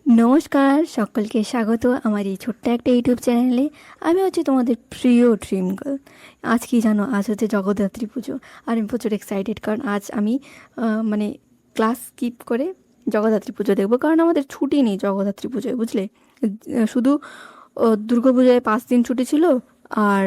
নমস্কার, সকলকে স্বাগত আমার এই ছোট্ট একটা ইউটিউব চ্যানেলে। আমি হচ্ছে তোমাদের প্রিয় ড্রিম গার্ল। আজ কি জানো, আজ হচ্ছে জগদ্ধাত্রী পুজো। আর আমি প্রচুর এক্সাইটেড, কারণ আজ আমি মানে ক্লাস স্কিপ করে জগদ্ধাত্রী পুজো দেখবো। কারণ আমাদের ছুটি নেই জগদ্ধাত্রী পুজোয়, বুঝলে। শুধু দুর্গা পূজায় 5 দিন ছুটি ছিল, আর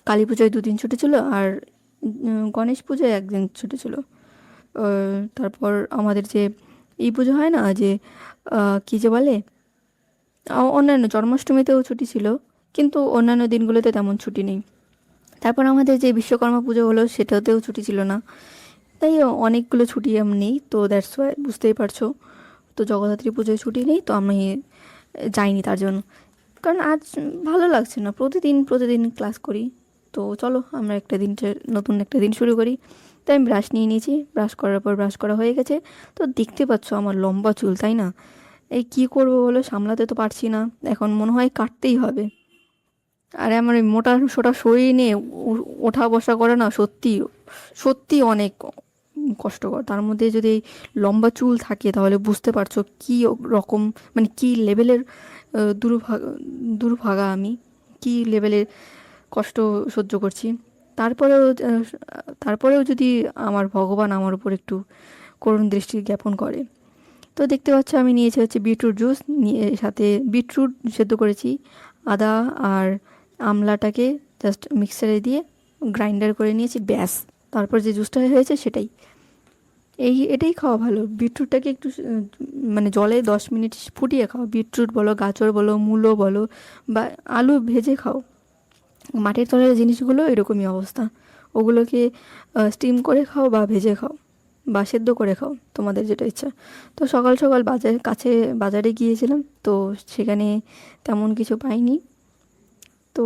কালী পুজোয় 2 দিন ছুটি ছিল, আর গণেশ পুজোয় 1 দিন ছুটি ছিল। তারপর আমাদের যে এই পুজো হয় না, যে কী যে বলে, অন্যান্য জন্মাষ্টমীতেও ছুটি ছিল, কিন্তু অন্যান্য দিনগুলোতে তেমন ছুটি নেই। তারপর আমাদের যে বিশ্বকর্মা পুজো হলো সেটাতেও ছুটি ছিল না। তাই অনেকগুলো ছুটি আমি নেই, তো দ্যাটস ওয়াই, বুঝতেই পারছো। তো জগদ্ধাত্রী পুজোয় ছুটি নেই, তো আমি যাইনি তার জন্য। কারণ আজ ভালো লাগছে না, প্রতিদিন প্রতিদিন ক্লাস করি। তো চলো আমরা একটা দিন, নতুন একটা দিন শুরু করি। তাই আমি ব্রাশ নিয়ে নিয়েছি, ব্রাশ করার পর ব্রাশ করা হয়ে গেছে। তো দেখতে পাচ্ছ আমার লম্বা চুল, তাই না? এই কি করব বলো, সামলাতে তো পারছি না, এখন মনে হয় কাটতেই হবে। আরে আমার ওই মোটা সোটা শরীর নিয়ে ওঠা বসা করে না, সত্যি সত্যি অনেক কষ্টকর। তার মধ্যে যদি এই লম্বা চুল থাকে তাহলে বুঝতে পারছো কি রকম, মানে কি লেভেলের দুর্ভাগা দুর্ভাগা আমি, কি লেভেলের কষ্ট সহ্য করছি। তারপরেও তারপরেও যদি আমার ভগবান আমার উপর একটু করুণ দৃষ্টি জ্ঞাপন করে। তো দেখতে পাচ্ছ আমি নিয়েছি হচ্ছে বিটরুট জুস, নিয়ে সাথে বিটরুট সেদ্ধ করেছি, আদা আর আমলাটাকে জাস্ট মিক্সারে দিয়ে গ্রাইন্ডার করে নিয়েছি, ব্যাস। তারপর যে জুসটা হয়েছে সেটাই, এটাই খাওয়া ভালো। বিটরুটটাকে একটু মানে জলে 10 মিনিট ফুটিয়ে খাও। বিটরুট বলো, গাজর বলো, মূলো বলো, বা আলু ভেজে খাও। মাটির তলার জিনিসগুলো এরকমই অবস্থা। ওগুলোকে স্টিম করে খাও বা ভেজে খাও বা সেদ্ধ করে খাও, তোমাদের যেটা ইচ্ছা। তো সকাল সকাল বাজারে গিয়েছিলাম, তো সেখানে তেমন কিছু পাইনি। তো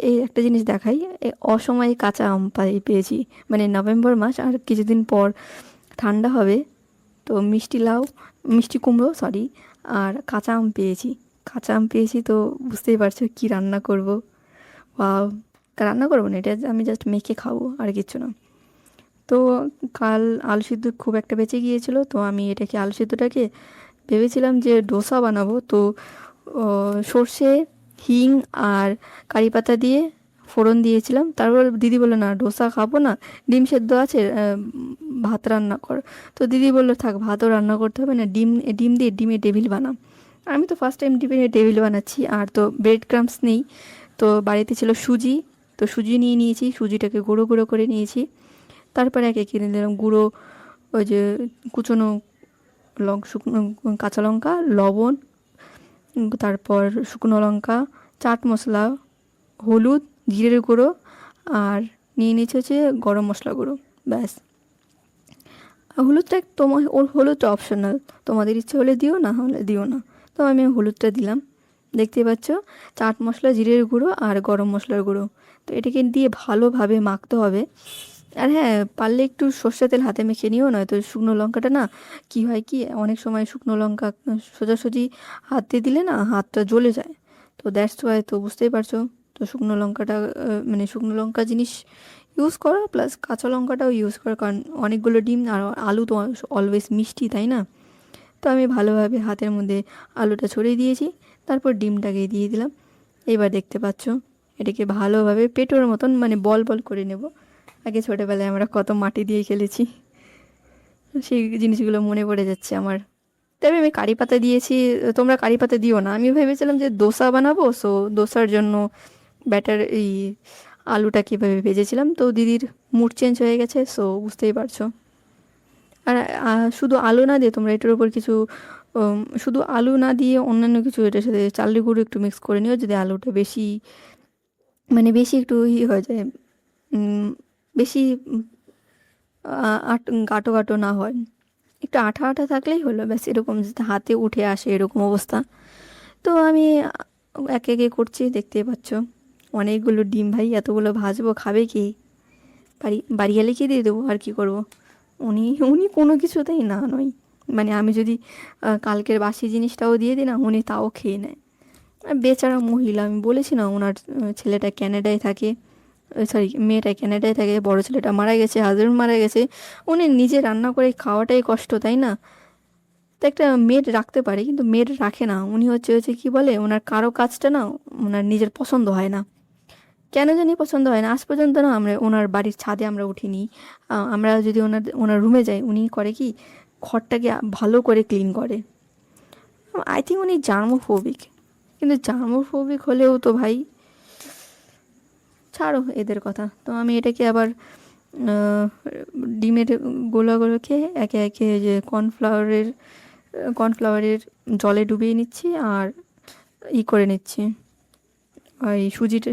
এই একটা জিনিস দেখাই, অসময়ে কাঁচা আম পেয়েছি। মানে নভেম্বর মাস, আর কিছুদিন পর ঠান্ডা হবে, তো মিষ্টি লাউ, মিষ্টি কুমড়ো সরি, আর কাঁচা আম পেয়েছি। কাঁচা আম পেয়েছি, তো বুঝতেই পারছো কি রান্না করব। বা রান্না করবো না, এটা আমি জাস্ট মেখে খাবো, আর কিচ্ছু না। তো কাল আলু সিদ্ধ খুব একটা বেঁচে গিয়েছিল, তো আমি এটাকে আলু সিদ্ধটাকে ভেবেছিলাম যে ডোসা বানাবো। তো সর্ষে, হিং আর কারি পাতা দিয়ে ফোড়ন দিয়েছিলাম। তারপর দিদি বললো না, ডোসা খাবো না, ডিম সেদ্ধ আছে, ভাত রান্না কর। তো দিদি বললো থাক, ভাতও রান্না করতে হবে না, ডিম ডিম দিয়ে ডিমের টেবিল বানাম। আমি তো ফার্স্ট টাইম ডিমের টেবিল বানাচ্ছি, আর তো ব্রেড ক্রাম্বস নেই। তো বাড়িতে ছিল সুজি, তো সুজি নিয়ে নিয়েছি, সুজিটাকে গুঁড়ো গুঁড়ো করে নিয়েছি। তারপরে একে কিনে নিলাম গুঁড়ো, ওই যে কুচনো শুকনো কাঁচা লঙ্কা, লবণ, তারপর শুকনো লঙ্কা, চাট মশলা, হলুদ, জিরের গুঁড়ো, আর নিয়ে নিচ্ছে হচ্ছে গরম মশলা গুঁড়ো, ব্যাস। আর হলুদটা তোমার, ওর হলুদটা অপশনাল, তোমাদের ইচ্ছে হলে দিও, না হলে দিও না। তো আমি হলুদটা দিলাম। দেখতে পাচ্ছ, চাট মশলা, জিরের গুঁড়ো আর গরম মশলার গুঁড়ো। তো এটাকে দিয়ে ভালোভাবে মাখতে হবে। আর হ্যাঁ, পারলে একটু সর্ষে তেল হাতে মেখে নিও, নয়তো শুকনো লঙ্কাটা না, কি হয় কি, অনেক সময় শুকনো লঙ্কা সোজাসুজি হাত দিয়ে দিলে না হাতটা জ্বলে যায়। তো দ্যাটস ওয়াই, তো বুঝতেই পারছো। তো শুকনো লঙ্কাটা মানে শুকনো লঙ্কা জিনিস ইউজ করো, প্লাস কাঁচা লঙ্কাটাও ইউজ করো, কারণ অনেকগুলো ডিম আর আলু তো অলওয়েজ মিষ্টি, তাই না? তো আমি ভালোভাবে হাতের মধ্যে আলুটা ছড়িয়ে দিয়েছি, তারপর ডিমটাকে দিয়ে দিলাম। এবার দেখতে পাচ্ছ, এটাকে ভালোভাবে পেটোর মতন মানে বল বল করে নেব। আগে ছোটোবেলায় আমরা কত মাটি দিয়ে খেলেছি, সেই জিনিসগুলো মনে পড়ে যাচ্ছে আমার। তবে আমি কারি পাতা দিয়েছি, তোমরা কারি পাতা দিও না। আমি ভেবেছিলাম যে দোসা বানাবো, সো দোসার জন্য ব্যাটার এই আলুটা কীভাবে ভেজেছিলাম, তো দিদির মুড চেঞ্জ হয়ে গেছে, সো বুঝতেই পারছো। আর শুধু আলু না দিয়ে তোমরা এটার উপর কিছু শুধু আলু না দিয়ে অন্যান্য কিছু এটার সাথে চালের গুঁড়ো একটু মিক্স করে নিও, যদি আলুটা বেশি মানে বেশি একটু হয়ে যায়, বেশি গাঢ় গাঢ় না হয়, একটু আঠা আঠা থাকলেই হলো, ব্যাস। এরকম যাতে হাতে উঠে আসে, এরকম অবস্থা। তো আমি একে একে করছি, দেখতেই পাচ্ছ। অনেকগুলো ডিম, ভাই এতগুলো ভাজবো, খাবে কি? বাড়ি গেলে কি দিয়ে দেবো, আর কি করব। উনি উনি কোনো কিছুতেই না নয়। মানে আমি যদি কালকের বাসি জিনিসটাও দিয়ে দিই না, উনি তাও খেয়ে নেয়। আর বেচারা মহিলা, আমি বলেছি না, ওনার ছেলেটা ক্যানাডায় থাকে, সরি মেয়েটা ক্যানাডায় থাকে, বড় ছেলেটা মারা গেছে, হাজব্যান্ড মারা গেছে। উনি নিজে রান্না করে খাওয়াটাই কষ্ট, তাই না? তো একটা মেড রাখতে পারে, কিন্তু মেড রাখে না। উনি হচ্ছে হচ্ছে কি বলে, ওনার কারো কাজটা না ওনার নিজের পছন্দ হয় না। কেন জানি পছন্দ হয় না, আজ পর্যন্ত না আমরা ওনার বাড়ির ছাদে আমরা উঠিনি। আমরা যদি ওনার রুমে যাই, উনি করে কি ঘরটাকে ভালো করে ক্লিন করে। আই থিঙ্ক উনি জার্মোফোবিক, কিন্তু জার্মোফোবিক হলেও তো ভাই ছাড়ো এদের কথা। তো আমি এটাকে আবার আহ, ডিমের গোলাগুলোকে একে একে যে কর্নফ্লাওয়ারের জলে ডুবিয়ে নিচ্ছি আর করে নিচ্ছি। আর এই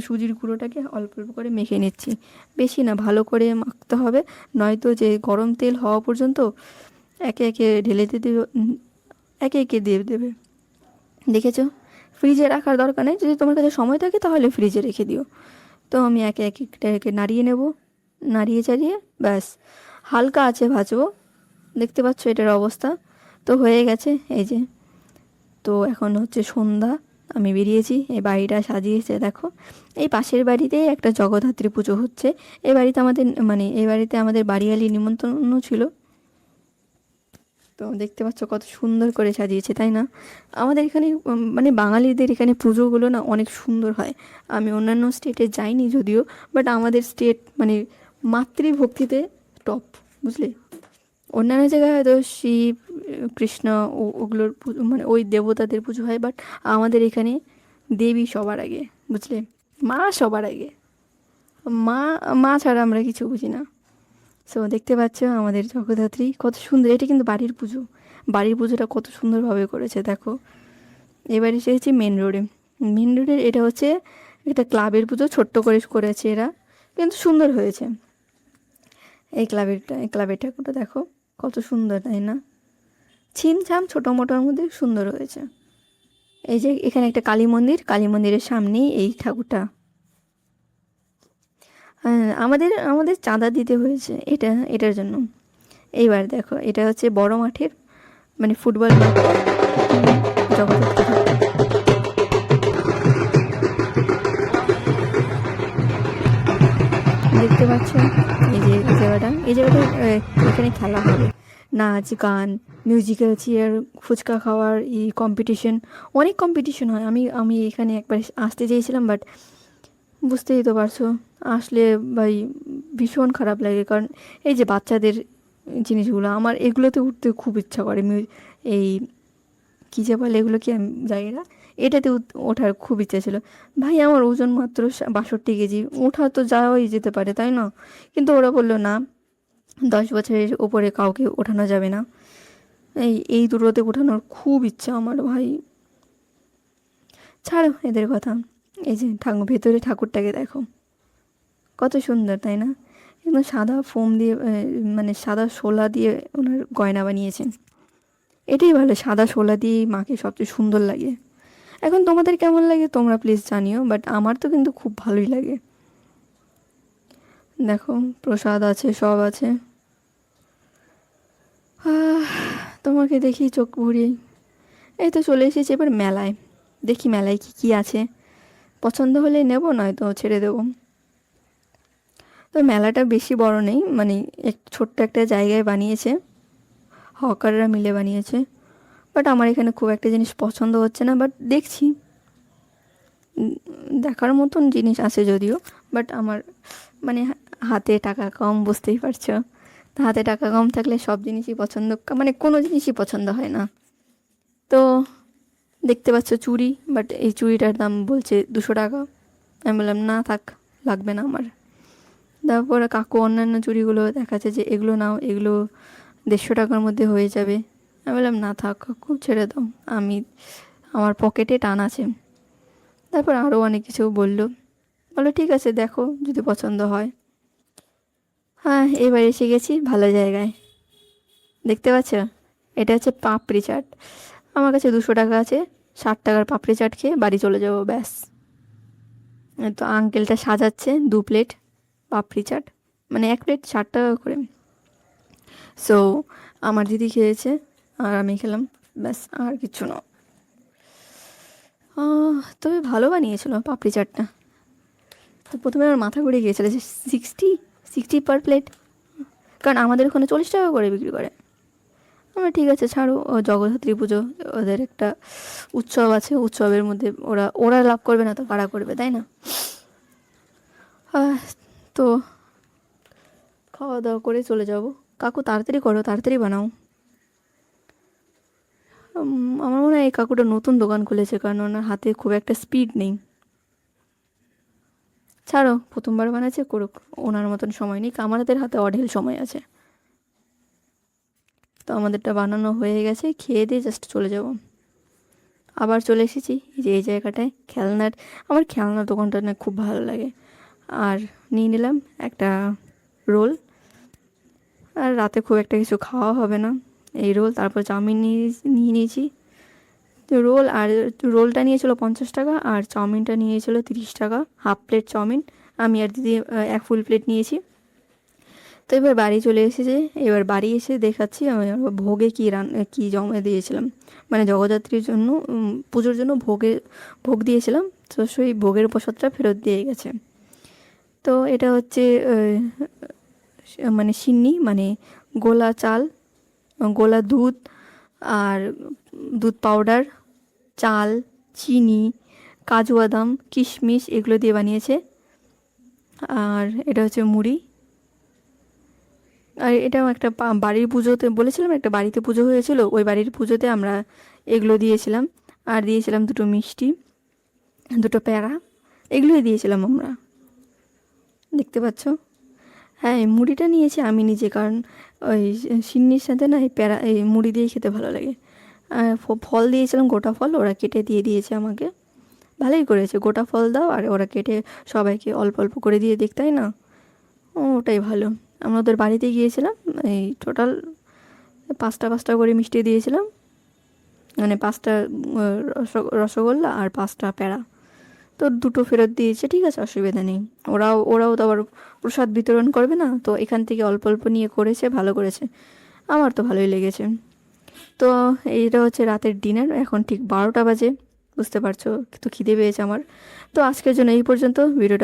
সুজির গুঁড়োটাকে অল্প অল্প করে মেখে নিচ্ছি, বেশি না, ভালো করে মাখতে হবে। নয়তো যে গরম তেল হওয়া পর্যন্ত একে একে ঢেলে দিয়ে দেবে, একে একে দিয়ে দেবে। দেখেছো, ফ্রিজে রাখার দরকার নেই, যদি তোমার কাছে সময় থাকে তাহলে ফ্রিজে রেখে দিও। তো আমি একে একে নাড়িয়ে নেব, নাড়িয়ে চাড়িয়ে ব্যাস হালকা আছে ভাজবো। দেখতে পাচ্ছ এটার অবস্থা। তো হয়ে গেছে এই যে। তো এখন হচ্ছে সন্ধ্যা, আমি বেরিয়েছি, এই বাড়িটা সাজিয়েছে দেখো। এই পাশের বাড়িতেই একটা জগদ্ধাত্রী পুজো হচ্ছে। এই বাড়িতে আমাদের বাড়িয়ালি নিমন্ত্রণ ছিল। তো দেখতে পাচ্ছ কত সুন্দর করে সাজিয়েছে, তাই না? আমাদের এখানে মানে বাঙালিদের এখানে পুজোগুলো না অনেক সুন্দর হয়। আমি অন্যান্য স্টেটে যাইনি যদিও, বাট আমাদের স্টেট মানে মাতৃভক্তিতে টপ, বুঝলে? অন্যান্য জায়গায় হয়তো শিব, কৃষ্ণ ওগুলোর মানে ওই দেবতাদের পুজো হয়, বাট আমাদের এখানে দেবী সবার আগে, বুঝলে? মা সবার আগে। মা মা ছাড়া আমরা কিছু বুঝি না। সো দেখতে পাচ্ছ আমাদের জগদ্ধাত্রী কত সুন্দর। এটা কিন্তু বাড়ির পুজো, বাড়ির পুজোটা কত সুন্দরভাবে করেছে দেখো। এবার এসেছি মেন রোডে। মেন রোডের এটা হচ্ছে একটা ক্লাবের পুজো, ছোট্ট করে করেছে এরা, কিন্তু সুন্দর হয়েছে। এই ক্লাবের ঠাকুরটা দেখো কত সুন্দর, তাই না? ছিমছাম ছোটো মোটোর মধ্যে সুন্দর হয়েছে। এই যে এখানে একটা কালী মন্দির, কালী মন্দিরের সামনেই এই ঠাকুরটা। আমাদের আমাদের চাঁদা দিতে হয়েছে এটার জন্য। এইবার দেখো এটা হচ্ছে বড় মাঠের মানে ফুটবল মাঠ, জগদ্ধাত্রী ঠাকুর। দেখতে পাচ্ছ এই জায়গাটা এখানে খেলা হবে, নাচ গান, মিউজিক্যাল চেয়ার, ফুচকা খাওয়ার কম্পিটিশন, অনেক কম্পিটিশন হয়। আমি এখানে একবার আসতে চেয়েছিলাম, বাট বুঝতেই তো পারছো আসলে ভাই ভীষণ খারাপ লাগে। কারণ এই যে বাচ্চাদের জিনিসগুলো, আমার এগুলোতে উঠতে খুব ইচ্ছা করে। এই কী যে বলে এগুলো, কি আমি জানি না, এটাতে ওঠার খুব ইচ্ছা ছিল। ভাই আমার ওজন মাত্র 62 কেজি, ওঠা তো যাওয়াই যেতে পারে, তাই না? কিন্তু ওরা বললো না, 10 বছরের ওপরে কাউকে ওঠানো যাবে না। এই দুটোতে ওঠানোর খুব ইচ্ছা আমার ভাই। ছাড়ো এদের কথা। এই যে ভেতরে ঠাকুরটাকে দেখো কত সুন্দর, তাই না? একদম সাদা ফোম দিয়ে মানে সাদা শোলা দিয়ে ওনার গয়না বানিয়েছেন। এটাই ভালো, সাদা শোলা দিয়েই মাকে সবচেয়ে সুন্দর লাগে। এখন তোমাদের কেমন লাগে তোমরা প্লিজ জানিও, বাট আমার তো কিন্তু খুব ভালোই লাগে। দেখো প্রসাদ আছে, সব আছে। তোমাকে দেখি চোখ ভরিয়ে। এই তো চলে এসেছি এবার মেলায়। দেখি মেলায় কি কি আছে, পছন্দ হলে নেব, নয়তো ছেড়ে দেবো। তো মেলাটা বেশি বড় নেই, মানে ছোট্ট একটা জায়গায় বানিয়েছে, হকাররা মিলে বানিয়েছে। বাট আমার এখানে খুব একটা জিনিস পছন্দ হচ্ছে না, বাট দেখছি দেখার মতন জিনিস আছে যদিও, বাট আমার মানে হাতে টাকা কম, বুঝতেই পারছো। তো হাতে টাকা কম থাকলে সব জিনিসই মানে কোনো জিনিসই পছন্দ হয় না। তো দেখতে পাচ্ছ চুড়ি, বাট এই চুড়িটার দাম বলছে 200 টাকা। আমি বললাম না থাক, লাগবে না আমার। তারপরে কাকু অন্যান্য চুড়িগুলো দেখাচ্ছে যে এগুলো নাও, এগুলো 150 টাকার মধ্যে হয়ে যাবে। আমি বললাম না থাক কাকু, ছেড়ে দাও, আমার পকেটে টান আছে। তারপর আরও অনেক কিছু বললো ঠিক আছে দেখো যদি পছন্দ হয়। হ্যাঁ এবার এসে গেছি ভালো জায়গায়। দেখতে পাচ্ছ এটা হচ্ছে পাপড়ি চাট। আমার কাছে 200 টাকা আছে, 60 টাকার পাপড়ি চাট খেয়ে বাড়ি চলে যাবো ব্যাস। তো আঙ্কেলটা সাজাচ্ছে 2 প্লেট পাপড়ি চাট, মানে 1 প্লেট 60 টাকা করে। সো আমার দিদি খেয়েছে আর আমি খেলাম, ব্যাস আর কিছু না। তবে ভালো বানিয়েছিল পাপড়ি চাটটা। তো প্রথমে আমার মাথা ঘুরে গিয়েছিল যে 60 60 পার প্লেট, কারণ আমাদের ওখানে 40 টাকা করে বিক্রি করে। আমার ঠিক আছে ছাড়ো, ও জগদ্ধাত্রী পুজো ওদের একটা উৎসব আছে, উৎসবের মধ্যে ওরা ওরা লাভ করবে না তো কারা করবে, তাই না? আহ, তো খাওয়া দাওয়া করে চলে যাব। কাকু তাড়াতাড়ি করো, তাড়াতাড়ি বানাও। আমার মনে হয় এই কাকুটা নতুন দোকান খুলেছে, কারণ ওনার হাতে খুব একটা স্পিড নেই। ছাড়ো, প্রথমবার বানাচ্ছে করুক, ওনার মতন সময় নেই, আমাদের হাতে অঢেল সময় আছে। তো আমাদেরটা বানানো হয়ে গেছে, খেয়ে দিয়ে জাস্ট চলে যাব। আবার চলে এসেছি এই যে এই জায়গাটায় খেলনার, আমার খেলনার দোকানটা না খুব ভালো লাগে। আর নিয়ে নিলাম একটা রোল, আর রাতে খুব একটা কিছু খাওয়া হবে না, এই রোল তারপর চাউমিন নিয়ে নিয়েছি। তো রোলটা নিয়েছিল 50 টাকা, আর চাউমিনটা নিয়েছিল 30 টাকা, হাফ প্লেট চাউমিন। আমি আর দিদি এক ফুল প্লেট নিয়েছি। তো এবার বাড়ি চলে এসেছে, এবার বাড়ি এসে দেখাচ্ছি আমি আমার ভোগে কী জমা দিয়েছিলাম, মানে জগদ্ধাত্রীর জন্য পুজোর জন্য ভোগ দিয়েছিলাম। তো সেই ভোগের প্রসাদটা ফেরত দিয়ে গেছে। তো এটা হচ্ছে মানে সিন্নি, মানে গোলা চাল, গোলা দুধ, আর দুধ পাউডার, চাল, চিনি, কাজু বাদাম, কিশমিশ এগুলো দিয়ে বানিয়েছে। আর এটা হচ্ছে মুড়ি। আর এটাও একটা বাড়ির পুজোতে বলেছিলাম, একটা বাড়িতে পুজো হয়েছিল, ওই বাড়ির পুজোতে আমরা এগুলো দিয়েছিলাম। আর দিয়েছিলাম দুটো মিষ্টি, দুটো প্যাড়া, এগুলোই দিয়েছিলাম আমরা, দেখতে পাচ্ছ। হ্যাঁ, এই মুড়িটা নিয়েছি আমি নিজে, কারণ ওই সিন্নির সাথে না এই মুড়ি দিয়ে খেতে ভালো লাগে। আর ফল দিয়েছিলাম, গোটা ফল, ওরা কেটে দিয়ে দিয়েছে আমাকে। ভালোই করেছে, গোটা ফল দাও আর ওরা কেটে সবাইকে অল্প অল্প করে দিয়ে দেখতে হয় না, ওটাই ভালো। আমরা ওদের বাড়িতে গিয়েছিলাম, এই টোটাল 5টা করে মিষ্টি দিয়েছিলাম, মানে 5টা রসগোল্লা আর 5টা প্যাড়া। তো দুটো ফেরত দিয়েছে, ঠিক আছে, অসুবিধা নেই। ওরাও তো আবার প্রসাদ বিতরণ করবে না, তো এখান থেকে অল্প অল্প নিয়ে করেছে, ভালো করেছে, আমার তো ভালোই লেগেছে। তো এইটা হচ্ছে রাতের ডিনার, এখন ঠিক 12টা বাজে, বুঝতে পারছো, তো খিদে পেয়েছে আমার। তো আজকের জন্য এই পর্যন্ত, ভিডিওটা